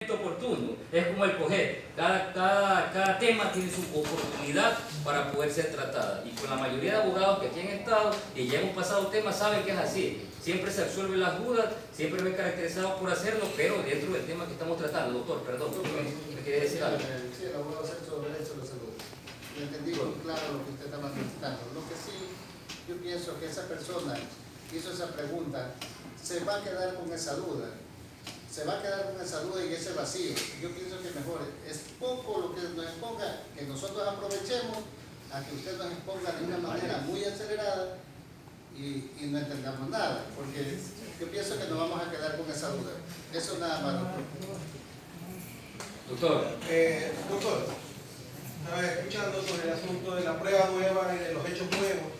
oportuno, es como el coger, cada tema tiene su oportunidad para poder ser tratada, y con la mayoría de abogados que aquí han estado y ya hemos pasado temas saben que es así, siempre se absuelven las dudas, siempre me he caracterizado por hacerlo, pero dentro del tema que estamos tratando. Doctor, perdón, ¿me quería decir algo? Sí, el abogado Celso Derecho de Salud. Yo entendí muy claro lo que usted está manifestando. Lo que sí, yo pienso que esa persona que hizo esa pregunta se va a quedar con esa duda. Se va a quedar con esa duda y ese vacío. Yo pienso que mejor es poco lo que nos exponga, que nosotros aprovechemos a que usted nos exponga de una manera muy acelerada y no entendamos nada, porque yo pienso que nos vamos a quedar con esa duda. Eso nada más. Doctor. Doctor, estaba escuchando sobre el asunto de la prueba nueva y de los hechos nuevos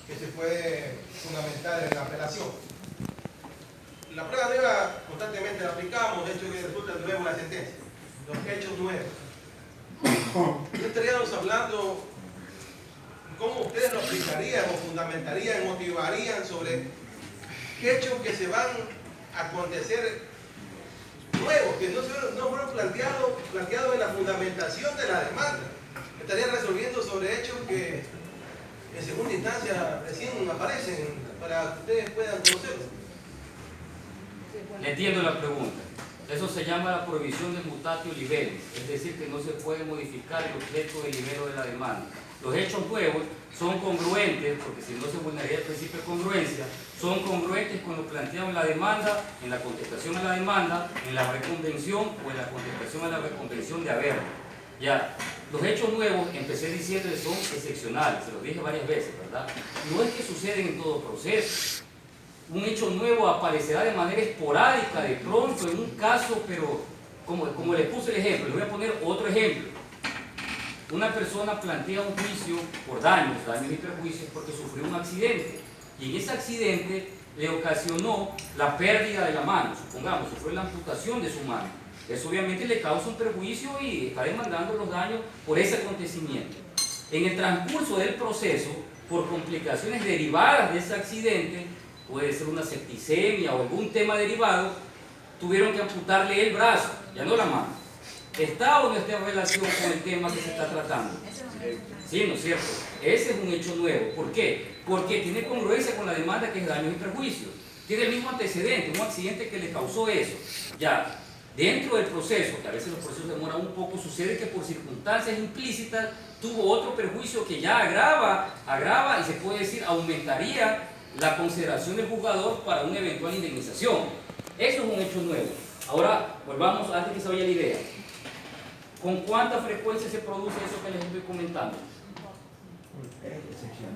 que se puede fundamentar en la apelación. La prueba nueva constantemente la aplicamos, de hecho que resulta nuevo la sentencia. Los hechos nuevos. ¿No estaríamos hablando cómo ustedes lo aplicarían o fundamentarían, motivarían sobre qué hechos que se van a acontecer nuevos, que no fueron planteados en la fundamentación de la demanda? Estarían resolviendo sobre hechos que en segunda instancia recién aparecen para que ustedes puedan conocerlos. Entiendo la pregunta. Eso se llama la prohibición de mutatio liberis, es decir, que no se puede modificar el objeto del libelo de la demanda. Los hechos nuevos son congruentes, porque si no se vulneraría el principio de congruencia, son congruentes con lo planteado en la demanda, en la contestación a la demanda, en la reconvención o en la contestación a la reconvención de haber. Ya, los hechos nuevos, empecé diciendo que son excepcionales, se los dije varias veces, ¿verdad? No es que suceden en todo proceso. Un hecho nuevo aparecerá de manera esporádica, de pronto, en un caso, pero como les puse el ejemplo, les voy a poner otro ejemplo. Una persona plantea un juicio por daños y perjuicios porque sufrió un accidente, y en ese accidente le ocasionó la pérdida de la mano, supongamos, sufrió la amputación de su mano. Eso obviamente le causa un perjuicio y está demandando los daños por ese acontecimiento. En el transcurso del proceso, por complicaciones derivadas de ese accidente, puede ser una septicemia o algún tema derivado, tuvieron que amputarle el brazo, ya no la mano. ¿Está o no está en relación con el tema que se está tratando? Sí, ¿no es cierto? Ese es un hecho nuevo. ¿Por qué? Porque tiene congruencia con la demanda que es daños y perjuicios. Tiene el mismo antecedente, un accidente que le causó eso. Ya, dentro del proceso, que a veces los procesos demoran un poco, sucede que por circunstancias implícitas tuvo otro perjuicio que ya agrava y se puede decir aumentaría la consideración del juzgador para una eventual indemnización. Eso es un hecho nuevo. Ahora, volvamos antes que se vaya la idea. ¿Con cuánta frecuencia se produce eso que les estoy comentando?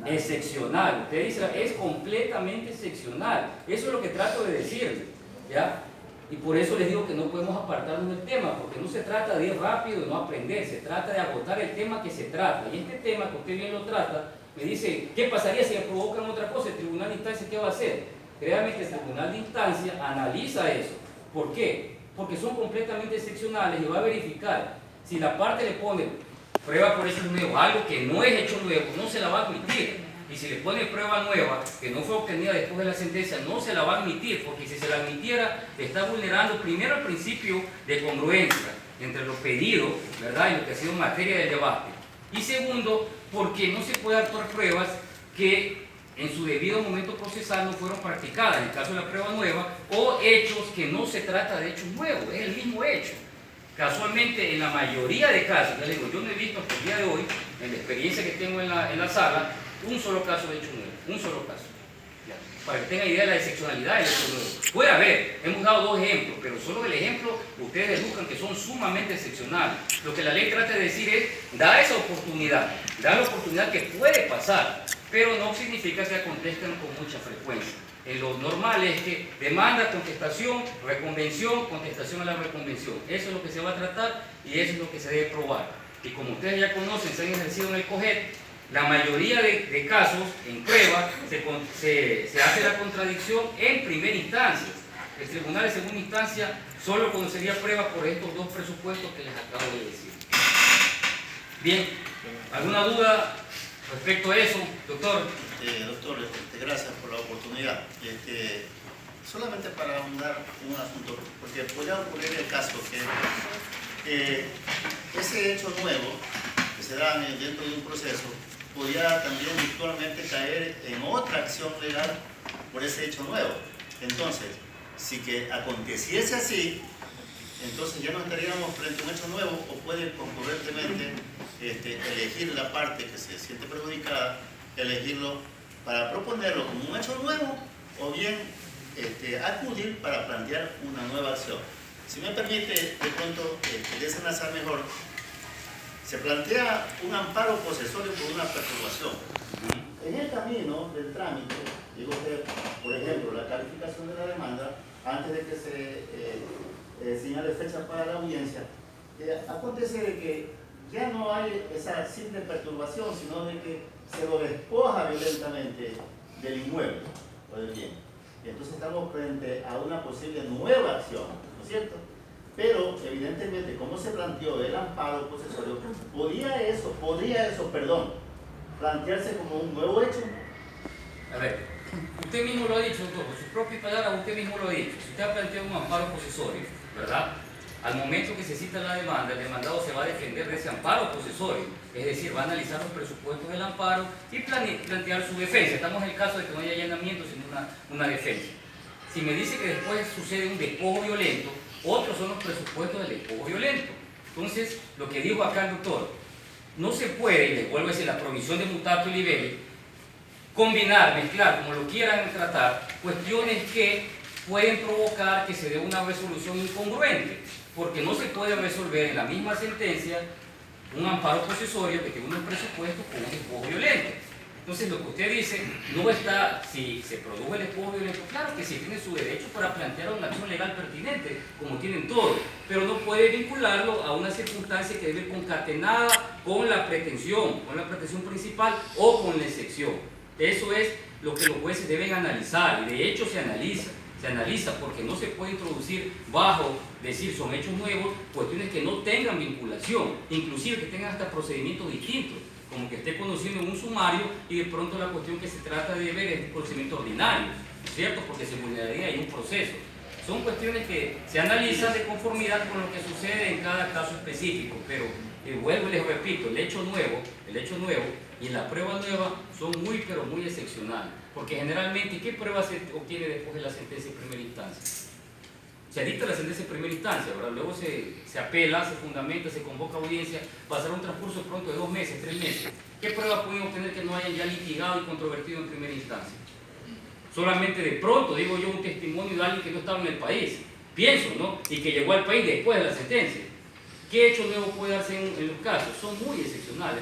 Excepcional. Usted dice, es completamente excepcional. Eso es lo que trato de decirle, ¿ya? Y por eso les digo que no podemos apartarnos del tema, porque no se trata de ir rápido y no aprender, se trata de agotar el tema que se trata. Y este tema que usted bien lo trata, me dice, ¿qué pasaría si le provocan otra cosa? ¿El tribunal de instancia qué va a hacer? Créame que el tribunal de instancia analiza eso. ¿Por qué? Porque son completamente excepcionales y va a verificar. Si la parte le pone prueba por hecho nuevo, algo que no es hecho nuevo, no se la va a admitir. Y si le pone prueba nueva, que no fue obtenida después de la sentencia, no se la va a admitir, porque si se la admitiera, está vulnerando primero el principio de congruencia entre lo pedido, ¿verdad?, y lo que ha sido materia del debate. Y segundo, porque no se puede actuar pruebas que en su debido momento procesal no fueron practicadas, en el caso de la prueba nueva, o hechos que no se trata de hechos nuevos, es el mismo hecho. Casualmente, en la mayoría de casos, ya les digo, yo no he visto hasta el día de hoy, en la experiencia que tengo en la sala, un solo caso de hecho nuevo, un solo caso. Ya, para que tengan idea de la excepcionalidad del hecho nuevo. Puede haber, hemos dado dos ejemplos, pero solo del ejemplo ustedes deduzcan que son sumamente excepcionales. Lo que la ley trata de decir es, da esa oportunidad, da la oportunidad que puede pasar, pero no significa que acontezcan con mucha frecuencia. Lo normal es que demanda, contestación, reconvención, contestación a la reconvención. Eso es lo que se va a tratar y eso es lo que se debe probar. Y como ustedes ya conocen, se han ejercido en el COGET, la mayoría de casos en prueba se hace la contradicción en primera instancia. El tribunal de segunda instancia solo conocería prueba por estos dos presupuestos que les acabo de decir. Bien, ¿alguna duda respecto a eso, doctor? Doctor, gracias por la oportunidad. solamente para ahondar en un asunto, porque podría ocurrir el caso que ese hecho nuevo que se da dentro de un proceso podría también virtualmente caer en otra acción legal por ese hecho nuevo. Entonces, si que aconteciese así, entonces ya no estaríamos frente a un hecho nuevo, o puede concurrentemente elegir la parte que se siente perjudicada, elegirlo para proponerlo como un hecho nuevo, o bien acudir para plantear una nueva acción. Si me permite, de pronto, desenlazar mejor, se plantea un amparo posesorio por una perturbación. En el camino del trámite, digo que, por ejemplo, la calificación de la demanda, antes de que se señale fecha para la audiencia, acontece de que ya no hay esa simple perturbación, sino de que se lo despoja violentamente del inmueble o del bien. Y entonces estamos frente a una posible nueva acción, ¿no es cierto? Pero evidentemente, como se planteó el amparo posesorio, podría eso, plantearse como un nuevo hecho. A ver, usted mismo lo ha dicho, por sus propias palabras, usted mismo lo ha dicho. Si usted ha planteado un amparo posesorio, ¿verdad? Al momento que se cita la demanda, el demandado se va a defender de ese amparo posesorio, es decir, va a analizar los presupuestos del amparo y plantear su defensa. Estamos en el caso de que no haya allanamiento, sino una defensa. Si me dice que después sucede un despojo violento, otros son los presupuestos del despojo violento. Entonces, lo que dijo acá el doctor, no se puede, y les vuelvo a decir, la provisión de mutato y libere, combinar, mezclar, como lo quieran tratar, cuestiones que pueden provocar que se dé una resolución incongruente, porque no se puede resolver en la misma sentencia un amparo posesorio que tiene unos presupuestos con un despojo violento. Entonces, lo que usted dice no está, si se produjo el despojo violento, claro que sí, tiene su derecho para plantear una acción legal pertinente, como tienen todos, pero no puede vincularlo a una circunstancia que debe ir concatenada con la pretensión principal o con la excepción. Eso es lo que los jueces deben analizar, y de hecho se analiza porque no se puede introducir bajo decir son hechos nuevos cuestiones que no tengan vinculación, inclusive que tengan hasta procedimientos distintos, como que esté conociendo en un sumario y de pronto la cuestión que se trata de ver es un procedimiento ordinario, ¿cierto? Porque se vulneraría ahí un proceso. Son cuestiones que se analizan de conformidad con lo que sucede en cada caso específico, pero vuelvo y les repito, el hecho nuevo y la prueba nueva son muy pero muy excepcionales, porque generalmente, ¿qué prueba se obtiene después de la sentencia en primera instancia? Se dicta la sentencia en primera instancia, ¿verdad? Luego se apela, se fundamenta, se convoca audiencia, pasará un transcurso pronto de 2 meses, 3 meses. ¿Qué prueba pueden obtener que no hayan ya litigado y controvertido en primera instancia? Solamente de pronto, digo yo, un testimonio de alguien que no estaba en el país, pienso, ¿no? Y que llegó al país después de la sentencia. ¿Qué hecho nuevo puede darse en los casos? Son muy excepcionales,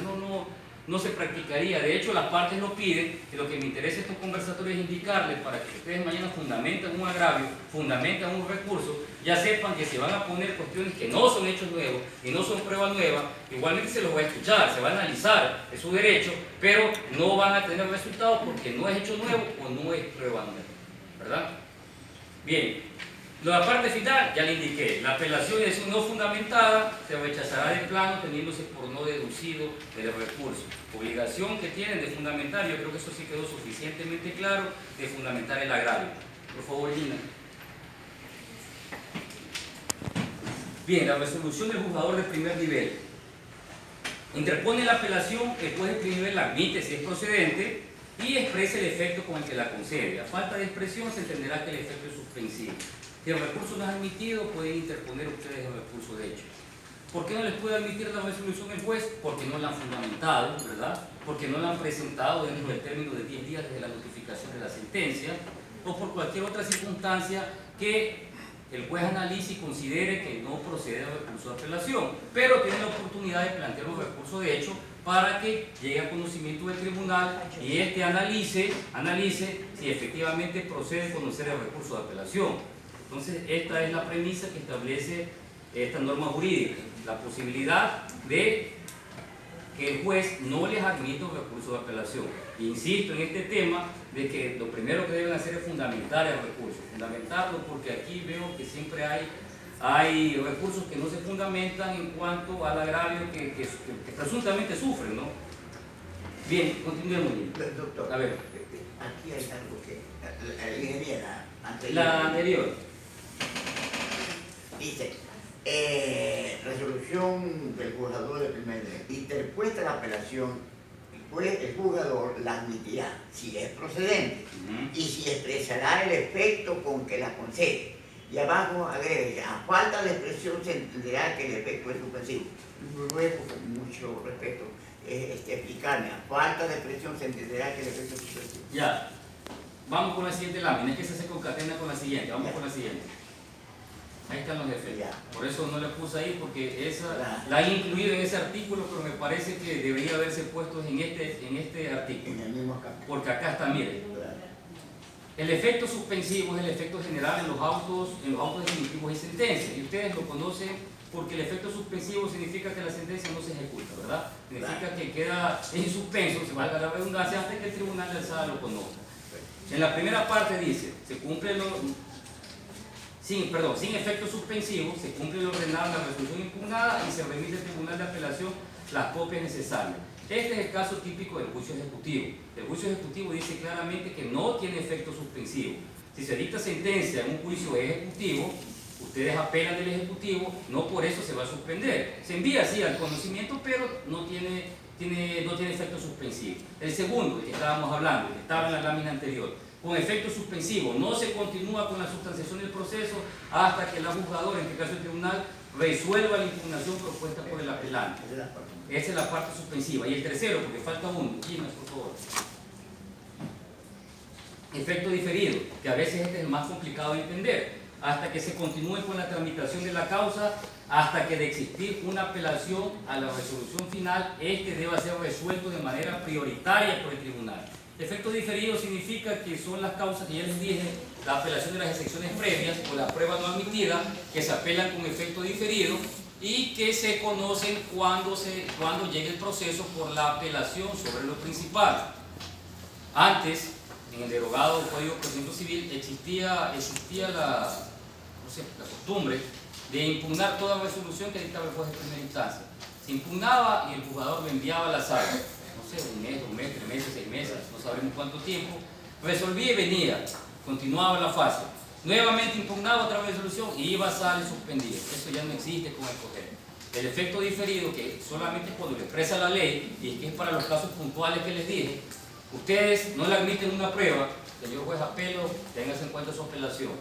no se practicaría. De hecho, las partes lo piden, y lo que me interesa estos conversatorios es indicarles para que ustedes mañana fundamenten un agravio, fundamenten un recurso, ya sepan que se van a poner cuestiones que no son hechos nuevos y no son pruebas nuevas, igualmente se los va a escuchar, se va a analizar, es su derecho, pero no van a tener resultados porque no es hecho nuevo o no es prueba nueva, ¿verdad? Bien. La parte final, ya le indiqué, la apelación es no fundamentada, se rechazará de plano teniéndose por no deducido el recurso. Obligación que tienen de fundamentar, yo creo que eso sí quedó suficientemente claro, de fundamentar el agravio. Por favor, Gina. Bien, la resolución del juzgador de primer nivel. Interpone la apelación, el juez de primer nivel la admite si es procedente y expresa el efecto con el que la concede. A falta de expresión se entenderá que el efecto es suspensivo. Si el recurso no es admitido, pueden interponer ustedes el recurso de hecho. ¿Por qué no les puede admitir la resolución el juez? Porque no la han fundamentado, ¿verdad? Porque no la han presentado dentro del término de 10 días desde la notificación de la sentencia, o por cualquier otra circunstancia que el juez analice y considere que no procede al recurso de apelación, pero tiene la oportunidad de plantear un recurso de hecho para que llegue a conocimiento del tribunal y éste analice si efectivamente procede a conocer el recurso de apelación. Entonces, esta es la premisa que establece esta norma jurídica, la posibilidad de que el juez no les admita un recurso de apelación. Insisto en este tema de que lo primero que deben hacer es fundamentar el recurso, fundamentarlo porque aquí veo que siempre hay recursos que no se fundamentan en cuanto al agravio que presuntamente sufren, ¿no? Bien, continuemos. Doctor, A ver. aquí hay algo que la ingeniera anterior. La anterior. Dice, resolución del juzgador de primer nivel. Interpuesta la apelación, pues el juzgador la admitirá si es procedente y si expresará el efecto con que la concede. Y abajo agrega, a falta de expresión se entenderá que el efecto es suspensivo. Luego, con mucho respeto, explicarme, a falta de expresión se entenderá que el efecto es suspensivo. Ya. Vamos con la siguiente lámina, es que se concatena con la siguiente. Vamos con la siguiente. Ahí están los efectos. Ya. Por eso no la puse ahí, porque esa Ya. la he incluido en ese artículo, pero me parece que debería haberse puesto en este artículo. En el mismo campo. Porque acá está, miren. El efecto suspensivo es el efecto general en los autos definitivos y sentencias. Y ustedes lo conocen porque el efecto suspensivo significa que la sentencia no se ejecuta, ¿verdad? Significa que queda en suspenso, se valga la redundancia, hasta que el tribunal de alzada lo conozca. En la primera parte dice, sin efecto suspensivo, se cumple lo ordenado en la resolución impugnada y se remite al tribunal de apelación las copias necesarias. Este es el caso típico del juicio ejecutivo. El juicio ejecutivo dice claramente que no tiene efecto suspensivo. Si se dicta sentencia en un juicio ejecutivo, ustedes apelan del ejecutivo, no por eso se va a suspender. Se envía así al conocimiento, pero no tiene efecto suspensivo. El segundo, el que estábamos hablando, que estaba en la lámina anterior, con efecto suspensivo, no se continúa con la sustanciación del proceso hasta que la juzgadora, en este caso el tribunal, resuelva la impugnación propuesta por el apelante. Esa es la parte suspensiva. Y el tercero, porque falta uno, Gina, por favor. Efecto diferido, que a veces este es el más complicado de entender, hasta que se continúe con la tramitación de la causa, hasta que de existir una apelación a la resolución final, este deba ser resuelto de manera prioritaria por el tribunal. Efecto diferido significa que son las causas que ya les dije, la apelación de las excepciones previas o la prueba no admitida, que se apelan con efecto diferido y que se conocen cuando llegue el proceso por la apelación sobre lo principal. Antes, en el derogado del Código de Procedimiento Civil, existía la costumbre de impugnar toda resolución que dictaba el juez de primera instancia. Se impugnaba y el juzgador lo enviaba a la sala. Un mes, 2 meses, 3 meses, 6 meses, no sabremos cuánto tiempo, resolvía y venía, continuaba la fase, nuevamente impugnaba otra resolución y iba a sala y suspendía. Eso ya no existe con el COGEP. El efecto diferido, que solamente cuando le expresa la ley, y es que es para los casos puntuales que les dije, ustedes no le admiten una prueba, señor juez apelo, téngase en cuenta su apelación.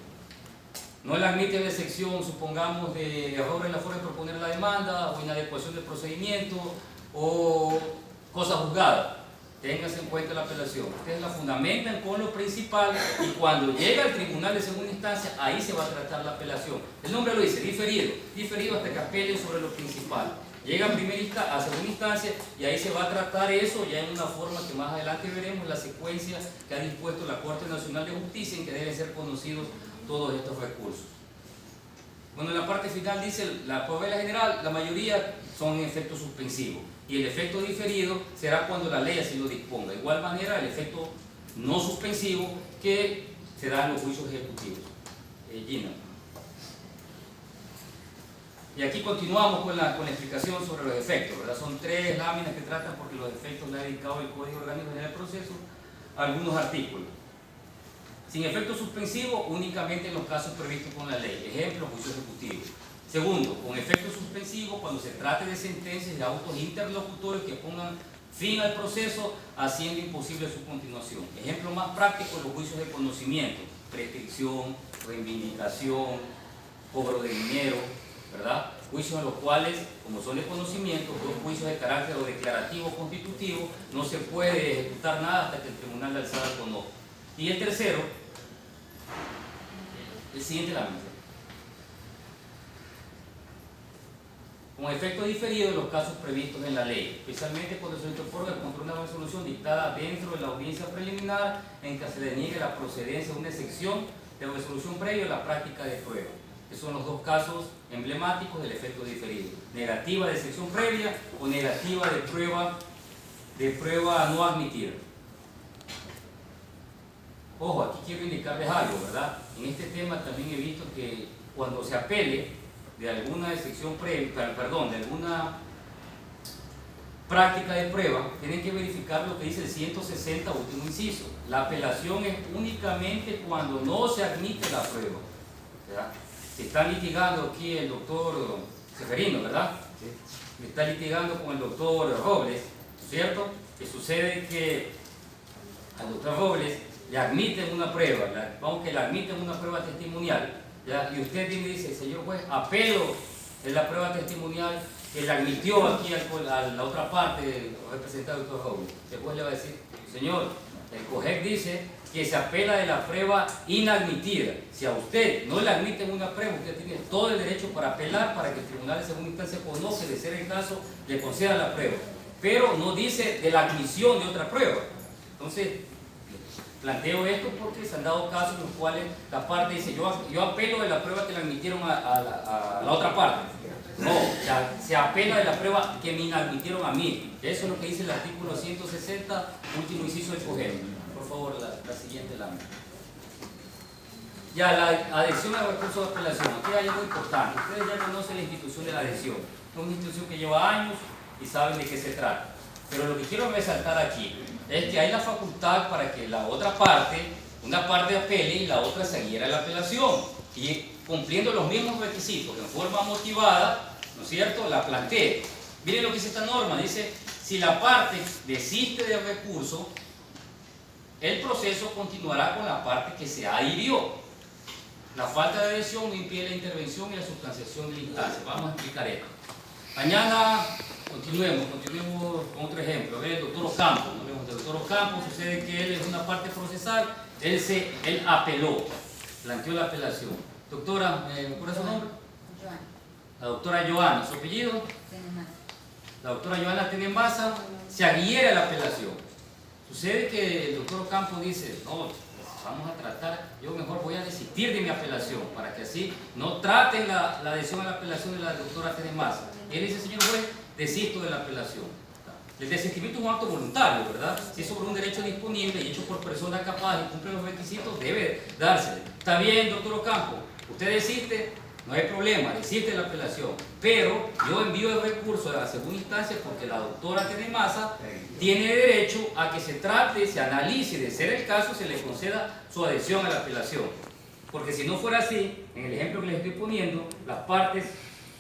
No le admiten la excepción, supongamos, de error en la forma de proponer la demanda, o inadecuación del procedimiento, o cosa juzgada, téngase en cuenta la apelación. Ustedes la fundamentan con lo principal y cuando llega al tribunal de segunda instancia, ahí se va a tratar la apelación. El nombre lo dice, diferido hasta que apelen sobre lo principal. Llega a segunda instancia y ahí se va a tratar eso ya en una forma que más adelante veremos, la secuencia que ha dispuesto la Corte Nacional de Justicia en que deben ser conocidos todos estos recursos. Bueno, en la parte final dice, por regla general, la mayoría son en efecto suspensivo. Y el efecto diferido será cuando la ley así lo disponga. De igual manera, el efecto no suspensivo que se da en los juicios ejecutivos. Gina. Y aquí continuamos con la explicación sobre los efectos, ¿verdad? Son 3 láminas que tratan porque los efectos le ha dedicado el Código Orgánico General del Proceso a algunos artículos. Sin efecto suspensivo, únicamente en los casos previstos con la ley. Ejemplo, juicio ejecutivo. Segundo, con efecto suspensivo cuando se trate de sentencias de autos interlocutorios que pongan fin al proceso, haciendo imposible su continuación. Ejemplo más práctico, los juicios de conocimiento, prescripción, reivindicación, cobro de dinero, ¿verdad? Juicios en los cuales, como son de conocimiento, los juicios de carácter o declarativo o constitutivo, no se puede ejecutar nada hasta que el tribunal de alzada conozca. Y el tercero, el siguiente lámina. Con efecto diferido en los casos previstos en la ley, especialmente cuando se interponga contra una resolución dictada dentro de la audiencia preliminar en que se deniegue la procedencia de una excepción de resolución previa a la práctica de prueba. Esos son los 2 casos emblemáticos del efecto diferido. Negativa de excepción previa o negativa de prueba no admitida. Ojo, aquí quiero indicarles algo, ¿verdad? En este tema también he visto que cuando se apele de alguna excepción previa, de alguna práctica de prueba, tienen que verificar lo que dice el 160 último inciso. La apelación es únicamente cuando no se admite la prueba. ¿Verdad? Se está litigando aquí el doctor Seferino, ¿verdad? Sí. Está litigando con el doctor Robles, ¿cierto? Que sucede que al doctor Robles le admiten una prueba, vamos que le admiten una prueba testimonial, ¿ya? Y usted viene y dice, señor juez, apelo en la prueba testimonial que le admitió aquí a la otra parte representada del doctor Robles. El juez le va a decir, señor, el COGEC dice que se apela de la prueba inadmitida. Si a usted no le admiten una prueba, usted tiene todo el derecho para apelar para que el tribunal de segunda instancia conoce, de ser el caso, le conceda la prueba. Pero no dice de la admisión de otra prueba. Entonces, planteo esto porque se han dado casos en los cuales la parte dice, yo apelo de la prueba que le admitieron a la otra parte. No, se apela de la prueba que me inadmitieron a mí. Eso es lo que dice el artículo 160, último inciso del COGEC. Por favor, la siguiente lámina. Ya, la adhesión al recurso de apelación. Aquí hay algo importante. Ustedes ya conocen la institución de la adhesión. Es una institución que lleva años y saben de qué se trata. Pero lo que quiero resaltar aquí es que hay la facultad para que la otra parte, una parte apele y la otra siguiera la apelación. Y cumpliendo los mismos requisitos en forma motivada, ¿no es cierto?, la plantee. Miren lo que dice esta norma, dice, si la parte desiste del recurso, el proceso continuará con la parte que se adhirió. La falta de adhesión no impide la intervención y la sustanciación de la instancia. Vamos a explicar esto. Mañana continuemos con otro ejemplo. El doctor Ocampo, el doctor Ocampo, sucede que él es una parte procesal, él apeló, planteó la apelación. Doctora, ¿me acuerda su nombre? Joana. La doctora Joana, ¿su apellido? La doctora Joana Tenembasa se adhiere a la apelación. Sucede que el doctor Ocampo dice, no, vamos a tratar, yo mejor voy a desistir de mi apelación, para que así no traten la adhesión a la apelación de la doctora Tenembasa. Y él dice, señor juez, desisto de la apelación. El desistimiento es un acto voluntario, ¿verdad? Si es sobre un derecho disponible y hecho por persona capaz y cumple los requisitos, debe dársele. Está bien, doctor Ocampo, usted desiste, no hay problema, desiste de la apelación, pero yo envío el recurso a la segunda instancia porque la doctora Tenembasa tiene derecho a que se trate, se analice, de ser el caso, se le conceda su adhesión a la apelación. Porque si no fuera así, en el ejemplo que les estoy poniendo, las partes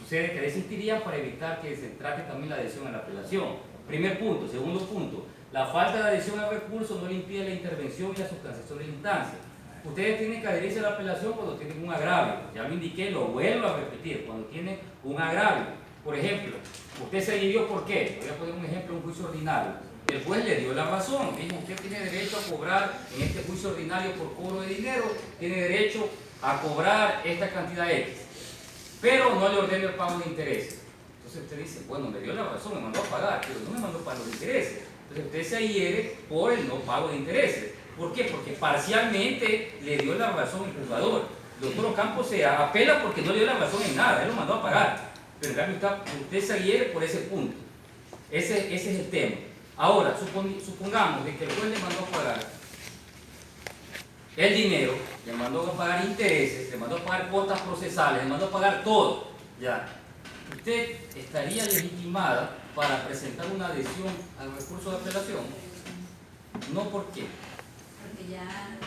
sucede que desistirían para evitar que se trate también la adhesión a la apelación. Primer punto. Segundo punto, la falta de adhesión al recurso no le impide la intervención y la sustanciación de la instancia. Ustedes tienen que adherirse a la apelación cuando tienen un agravio. Ya lo indiqué, lo vuelvo a repetir, cuando tienen un agravio. Por ejemplo, usted se adhirió, ¿por qué? Voy a poner un ejemplo, un juicio ordinario. El juez le dio la razón, dijo, usted tiene derecho a cobrar en este juicio ordinario por cobro de dinero, tiene derecho a cobrar esta cantidad X, pero no le ordena el pago de intereses. Entonces usted dice, bueno, me dio la razón, me mandó a pagar, pero no me mandó pago de intereses. Entonces usted se adhiere por el no pago de intereses. ¿Por qué? Porque parcialmente le dio la razón el juzgador. El doctor Ocampo se apela porque no le dio la razón en nada, él lo mandó a pagar. Pero en cambio usted se adhiere por ese punto. Ese es el tema. Ahora, supongamos de que el juez le mandó a pagar el dinero, le mandó a pagar intereses, le mandó a pagar cuotas procesales, le mandó a pagar todo. Ya. ¿Usted estaría legitimada para presentar una adhesión al recurso de apelación? No, ¿por qué? Porque ya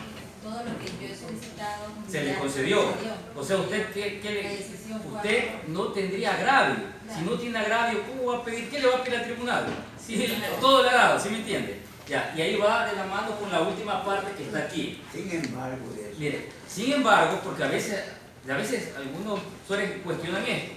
todo lo que yo he solicitado se le concedió. O sea, usted no tendría agravio. Claro. Si no tiene agravio, ¿cómo va a pedir? ¿Qué le va a pedir al tribunal? Si todo le ha dado, ¿sí me entiende? Ya, y ahí va de la mano con la última parte que está aquí. Sin embargo, de eso. Mire, sin embargo, porque a veces algunos suelen cuestionar esto.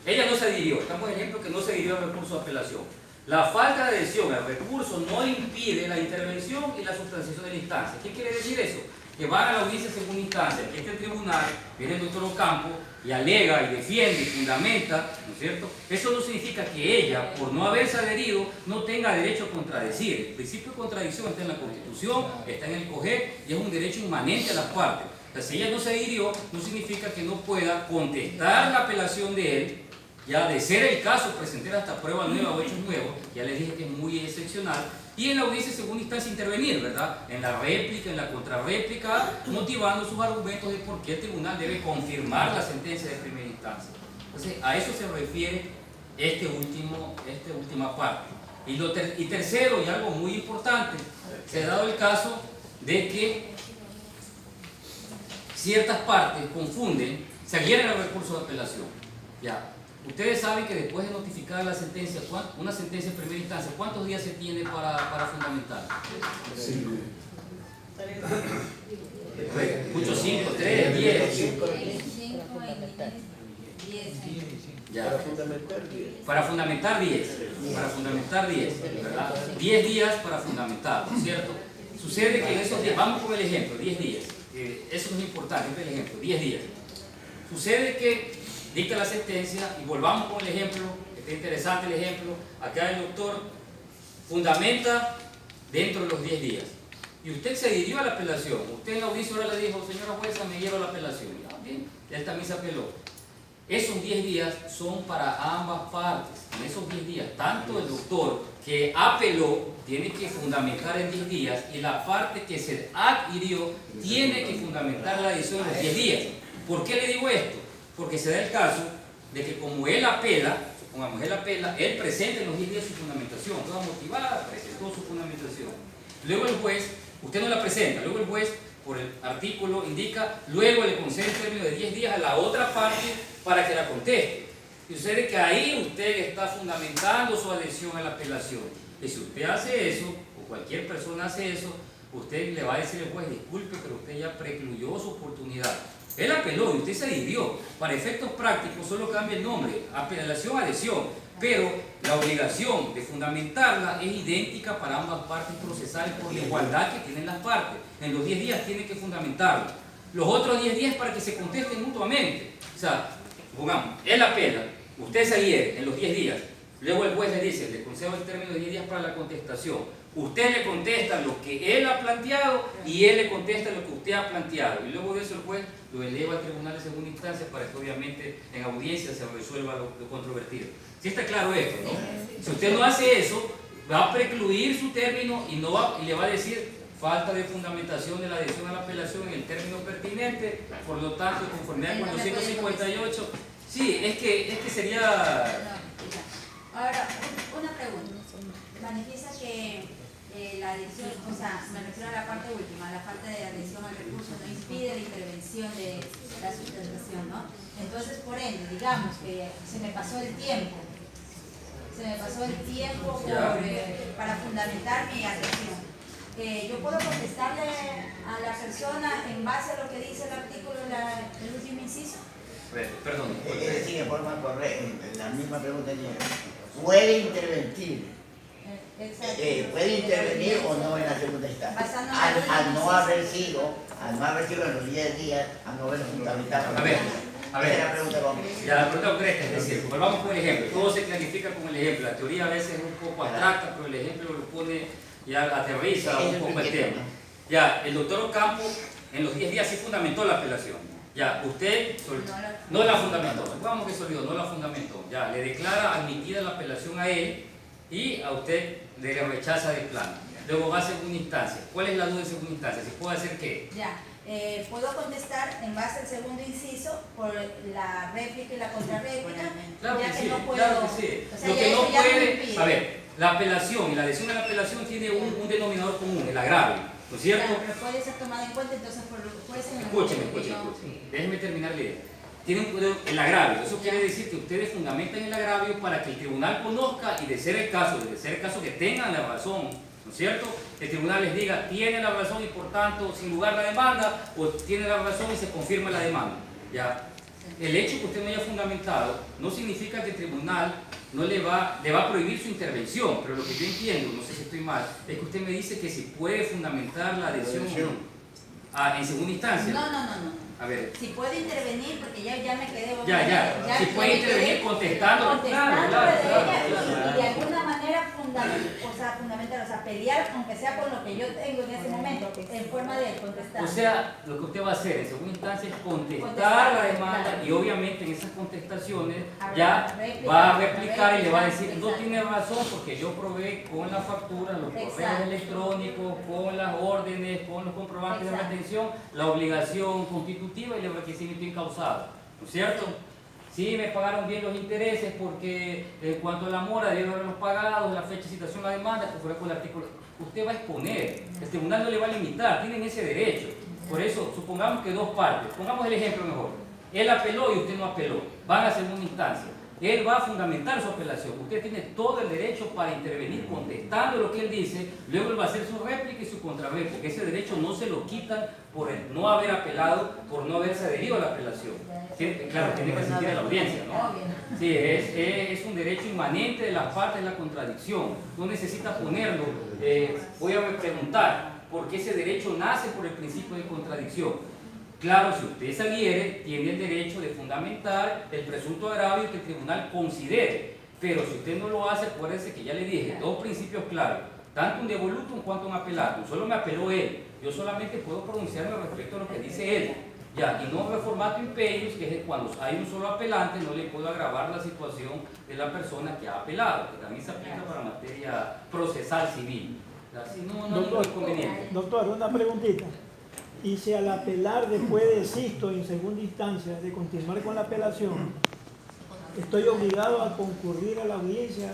Ella no se adhirió, estamos en ejemplo que no se adhirió al recurso de apelación. La falta de adhesión al recurso no impide la intervención y la sustanciación de la instancia. ¿Qué quiere decir eso? Que van a la audiencia de segunda instancia, que este tribunal, viene el doctor Ocampo y alega y defiende y fundamenta, ¿no es cierto? Eso no significa que ella, por no haberse adherido, no tenga derecho a contradecir. El principio de contradicción está en la Constitución, está en el COGEC y es un derecho inmanente a las partes. O sea, si ella no se adhirió, no significa que no pueda contestar la apelación de él. Ya de ser el caso, presentar hasta prueba nueva o hechos nuevos, ya les dije que es muy excepcional, y en la audiencia de segunda instancia intervenir, ¿verdad? En la réplica, en la contrarréplica, motivando sus argumentos de por qué el tribunal debe confirmar la sentencia de primera instancia. Entonces, a eso se refiere esta última parte. Y tercero, y algo muy importante, se ha dado el caso de que ciertas partes confunden, se adhieren al recurso de apelación. Ya. Ustedes saben que después de notificada la sentencia, una sentencia en primera instancia, ¿cuántos días se tiene para fundamentar? Sí. Muchos 5, 3, 10. 5 y 10. Ya. Para fundamentar 10. Para fundamentar 10, ¿verdad? 10 días para fundamentar, ¿no es cierto? Sucede que en esos días, vamos con el ejemplo, 10 días. Eso es importante, este es el ejemplo, 10 días. Sucede que dicta la sentencia, y volvamos con el ejemplo, que está interesante el ejemplo. Acá el doctor fundamenta dentro de los 10 días. Y usted se dirigió a la apelación. Usted en la audiencia ahora le dijo, señora jueza, me llevo a la apelación. Ya, bien, él también se apeló. Esos 10 días son para ambas partes. En esos 10 días, tanto el doctor que apeló tiene que fundamentar en 10 días y la parte que se adhirió tiene que fundamentar la decisión en los 10 días. ¿Por qué le digo esto? Porque se da el caso de que como él apela, supongamos él apela, él presenta en los 10 días su fundamentación, toda motivada, presentó su fundamentación. Luego el juez, usted no la presenta, luego el juez por el artículo indica, luego le concede un término de 10 días a la otra parte para que la conteste. Y sucede que ahí usted está fundamentando su adhesión a la apelación. Y si usted hace eso, o cualquier persona hace eso, usted le va a decir al juez, disculpe, pero usted ya precluyó su oportunidad. Él apeló y usted se adhirió. Para efectos prácticos solo cambia el nombre, apelación, adhesión, pero la obligación de fundamentarla es idéntica para ambas partes procesales por la igualdad que tienen las partes. En los 10 días tiene que fundamentarla. Los otros 10 días para que se contesten mutuamente. O sea, supongamos, él apela, usted se adhiere en los 10 días, luego el juez le dice, le concedo el término de 10 días para la contestación. Usted le contesta lo que él ha planteado y él le contesta lo que usted ha planteado. Y luego de eso el juez lo eleva al tribunal de segunda instancia para que obviamente en audiencia se resuelva lo controvertido. ¿Sí está claro esto, no? Si usted no hace eso, va a precluir su término y le va a decir falta de fundamentación de la adhesión a la apelación en el término pertinente, por lo tanto, conformidad con 258. Sí, es que sería... Ahora, una pregunta. Manifiesta que la adhesión, o sea, me refiero a la parte última, la parte de adhesión al recurso no impide la intervención de la sustentación, ¿no? Entonces, por ende, digamos que se me pasó el tiempo para fundamentar mi adhesión. Yo puedo contestarle a la persona en base a lo que dice el artículo, el último inciso. Perdón. Es decir, de forma correcta, la misma pregunta que puede intervenir. Puede intervenir o no en la segunda instancia. Al no haber sido en los 10 días, al no haber fundamentado. A ver. La pregunta ya, la pregunta concreta, es decir, volvamos con el ejemplo. Todo se clarifica con el ejemplo. La teoría a veces es un poco abstracta, pero el ejemplo lo pone, ya aterriza un poco el tema. Ya, el doctor Ocampo en los 10 días sí fundamentó la apelación. Ya, usted no la fundamentó. Supongamos que se olvidó, no la fundamentó. Ya, le declara admitida la apelación a él y a usted le rechaza de plano. Luego va a segunda instancia. ¿Cuál es la duda de segunda instancia? ¿Se puede hacer qué? Ya, puedo contestar en base al segundo inciso por la réplica y la contrarréplica. Claro ya que que sí, no puedo, claro que sí. o sea, Lo ya que eso no ya me puede, impide. a ver, la apelación y la adhesión a la apelación tiene un denominador común, el agravio, ¿no es cierto? Claro, pero puede ser tomado en cuenta entonces por los jueces. Escúcheme. Déjeme terminar la idea. Tiene el agravio, eso quiere decir que ustedes fundamentan el agravio para que el tribunal conozca y de ser el caso que tengan la razón, ¿no es cierto? El tribunal les diga, tiene la razón y por tanto, sin lugar la demanda, o tiene la razón y se confirma la demanda. ¿Ya? El hecho que usted no haya fundamentado no significa que el tribunal no le va a prohibir su intervención, pero lo que yo entiendo, no sé si estoy mal, es que usted me dice que si puede fundamentar la adhesión en segunda instancia. No. A ver. Si puede intervenir, porque ya me quedé... Si puede intervenir contestando. Claro. Y de alguna manera fundamental, o sea, pelear, aunque sea con lo que yo tengo en ese momento, en forma de contestar. O sea, lo que usted va a hacer en segunda instancia es contestar la demanda, claro. y obviamente en esas contestaciones ya va a replicar y le va a decir, no tiene razón porque yo probé con la factura, los correos electrónicos, con las órdenes, con los comprobantes de retención, la obligación constitutiva y el requisito incausado, ¿no es cierto? sí me pagaron bien los intereses porque en cuanto a la mora debieron haberlos pagado, la fecha de citación a la demanda, que fuera con el artículo, usted va a exponer, el tribunal no le va a limitar, tienen ese derecho. Por eso, supongamos que dos partes, pongamos el ejemplo mejor, él apeló y usted no apeló, van a segunda instancia. Él va a fundamentar su apelación. Usted tiene todo el derecho para intervenir contestando lo que él dice, luego él va a hacer su réplica y su contrarréplica. Ese derecho no se lo quitan por el no haber apelado, por no haberse adherido a la apelación. Claro, tiene que asistir a la audiencia, ¿no? Sí, es un derecho inmanente de las partes de la contradicción. No necesita ponerlo. Voy a preguntar, ¿por qué ese derecho nace por el principio de contradicción? Claro, si usted se adhiere, tiene el derecho de fundamentar el presunto agravio que el tribunal considere. Pero si usted no lo hace, acuérdese que ya le dije, dos principios claros, tanto un devolutum cuanto un apelatum. Solo me apeló él. Yo solamente puedo pronunciarme respecto a lo que dice él. Ya, y no reformato imperius, que es cuando hay un solo apelante, no le puedo agravar la situación de la persona que ha apelado, que también se aplica para materia procesal civil. Así no hay ningún inconveniente. Doctor, una preguntita. Y si al apelar después desisto en segunda instancia de continuar con la apelación, ¿estoy obligado a concurrir a la audiencia?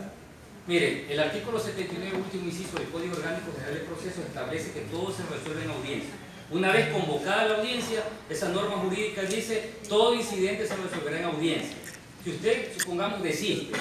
Mire, el artículo 79, último inciso del Código Orgánico General de Procesos establece que todo se resuelve en audiencia. Una vez convocada la audiencia, esa norma jurídica dice todo incidente se resolverá en audiencia. Si usted, supongamos, desiste,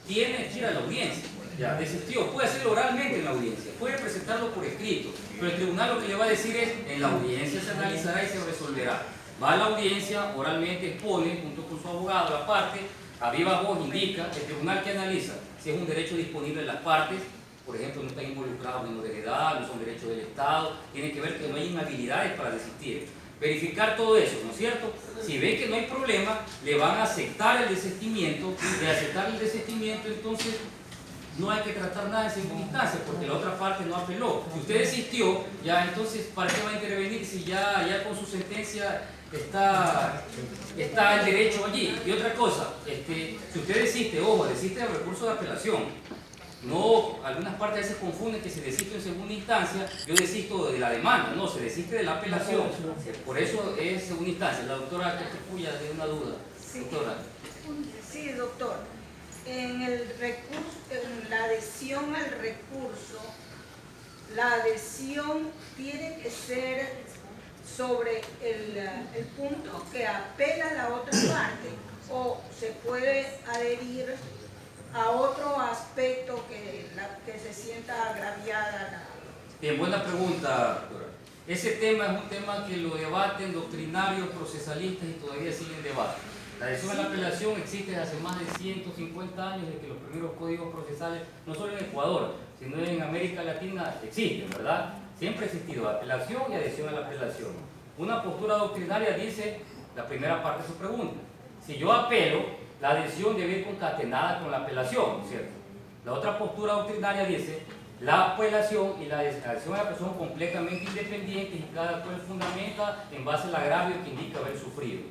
tiene que ir a la audiencia. Ya, desistió, puede hacerlo oralmente en la audiencia, puede presentarlo por escrito, pero el tribunal lo que le va a decir es, en la audiencia se analizará y se resolverá. Va a la audiencia, oralmente expone, junto con su abogado, la parte, a viva voz indica, el tribunal que analiza, si es un derecho disponible en las partes, por ejemplo, no están involucrados menores de edad, no son derechos del Estado, tiene que ver que no hay inhabilidades para desistir. Verificar todo eso, ¿no es cierto? Si ve que no hay problema, le van a aceptar el desistimiento, de aceptar el desistimiento, entonces no hay que tratar nada en segunda instancia porque la otra parte no apeló. Si usted desistió, ya entonces ¿para qué va a intervenir si ya con su sentencia está el derecho allí? Y otra cosa, si usted desiste, ojo, desiste del recurso de apelación. No, algunas partes a veces confunden que si desisto en segunda instancia, yo desisto de la demanda. No, se desiste de la apelación. Por eso es segunda instancia. La doctora Castacuya tiene una duda. Sí. Doctora. Sí, doctor. En el recurso, en la adhesión al recurso, la adhesión tiene que ser sobre el punto que apela la otra parte, o se puede adherir a otro aspecto que se sienta agraviada. Bien, buena pregunta, doctora. Ese tema es un tema que lo debaten doctrinarios, procesalistas y todavía sigue en debate. La adhesión a la apelación existe desde hace más de 150 años, desde que los primeros códigos procesales, no solo en Ecuador, sino en América Latina, existen, ¿verdad? Siempre ha existido apelación y adhesión a la apelación. Una postura doctrinaria dice, la primera parte de su pregunta, si yo apelo, la adhesión debe ir concatenada con la apelación, ¿cierto? La otra postura doctrinaria dice, la apelación y la adhesión a la apelación son completamente independientes y cada cual fundamenta en base al agravio que indica haber sufrido.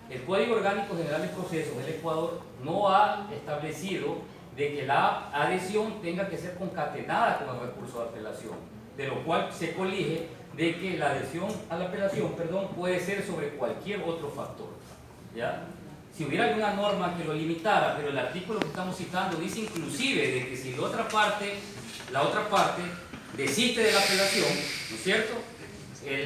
El Código Orgánico General de Procesos del Ecuador no ha establecido de que la adhesión tenga que ser concatenada con el recurso de apelación, de lo cual se colige de que la adhesión a la apelación, puede ser sobre cualquier otro factor, ¿ya? Si hubiera alguna norma que lo limitara, pero el artículo que estamos citando dice inclusive de que si la otra parte desiste de la apelación, ¿no es cierto? El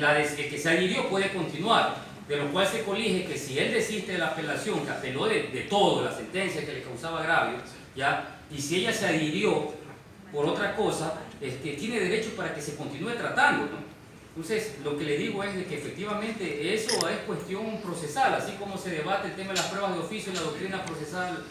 que se adhirió puede continuar, de lo cual se colige que si él desiste de la apelación, que apeló de todo, la sentencia que le causaba agravio, ¿ya? Y si ella se adhirió por otra cosa, tiene derecho para que se continúe tratando, ¿no? Entonces, lo que le digo es de que efectivamente eso es cuestión procesal, así como se debate el tema de las pruebas de oficio y la doctrina procesal,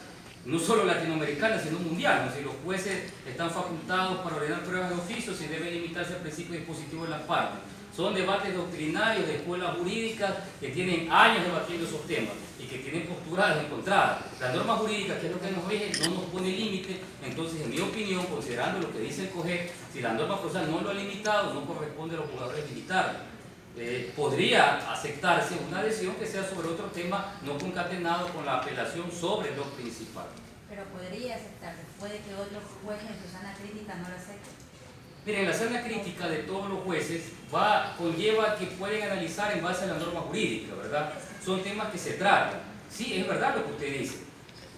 no solo latinoamericana, sino mundial, ¿no? Si los jueces están facultados para ordenar pruebas de oficio, se debe limitarse al principio dispositivo de las partes. Son debates doctrinarios de escuelas jurídicas que tienen años debatiendo esos temas y que tienen posturas encontradas. La norma jurídica, que es lo que nos rige, no nos pone límite. Entonces, en mi opinión, considerando lo que dice el COGEC, si la norma procesal no lo ha limitado, no corresponde a los jugadores limitarlo. Podría aceptarse una adhesión que sea sobre otro tema no concatenado con la apelación sobre lo principal. Pero podría aceptarse, puede que otros jueces en su sana crítica no lo acepten. Miren, la sana crítica de todos los jueces conlleva que pueden analizar en base a la norma jurídica, ¿verdad? Son temas que se tratan. Sí, es verdad lo que usted dice.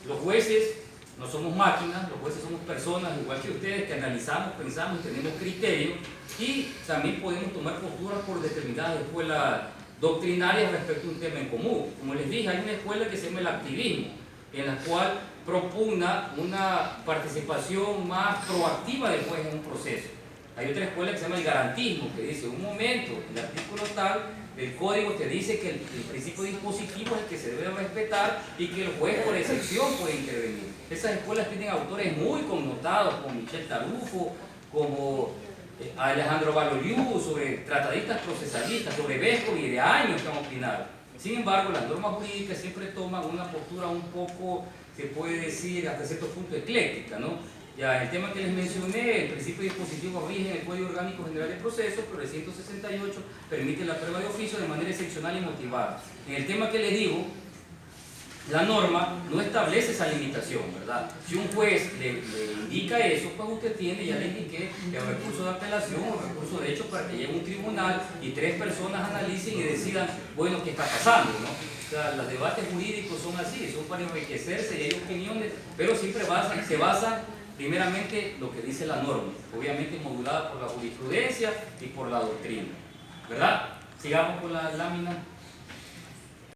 Los jueces no somos máquinas, los jueces somos personas, igual que ustedes, que analizamos, pensamos y tenemos criterio, y también podemos tomar posturas por determinadas escuelas doctrinarias respecto a un tema en común. Como les dije, hay una escuela que se llama el activismo, en la cual propugna una participación más proactiva del juez en un proceso. Hay otra escuela que se llama el garantismo, que dice, un momento, el artículo tal del código te dice que el principio dispositivo es el que se debe respetar y que el juez por excepción puede intervenir. Esas escuelas tienen autores muy connotados, como Michel Tarufo, como Alejandro Valoriu, sobre tratadistas procesalistas, sobre Vesco y de años que han opinado. Sin embargo, las normas jurídicas siempre toman una postura un poco, se puede decir, hasta cierto punto ecléctica, ¿no? Ya, el tema que les mencioné, el principio dispositivo rige en el Código Orgánico General de Procesos, pero el 168 permite la prueba de oficio de manera excepcional y motivada. En el tema que les digo, la norma no establece esa limitación, ¿verdad? Si un juez le indica eso, pues usted tiene, ya le indiqué, el recurso de apelación o el recurso de hecho para que llegue a un tribunal y 3 personas analicen y decidan, bueno, ¿qué está pasando?, ¿no? O sea, los debates jurídicos son así, son para enriquecerse y hay opiniones, pero siempre se basan primeramente lo que dice la norma, obviamente modulada por la jurisprudencia y por la doctrina, ¿verdad? Sigamos con la lámina.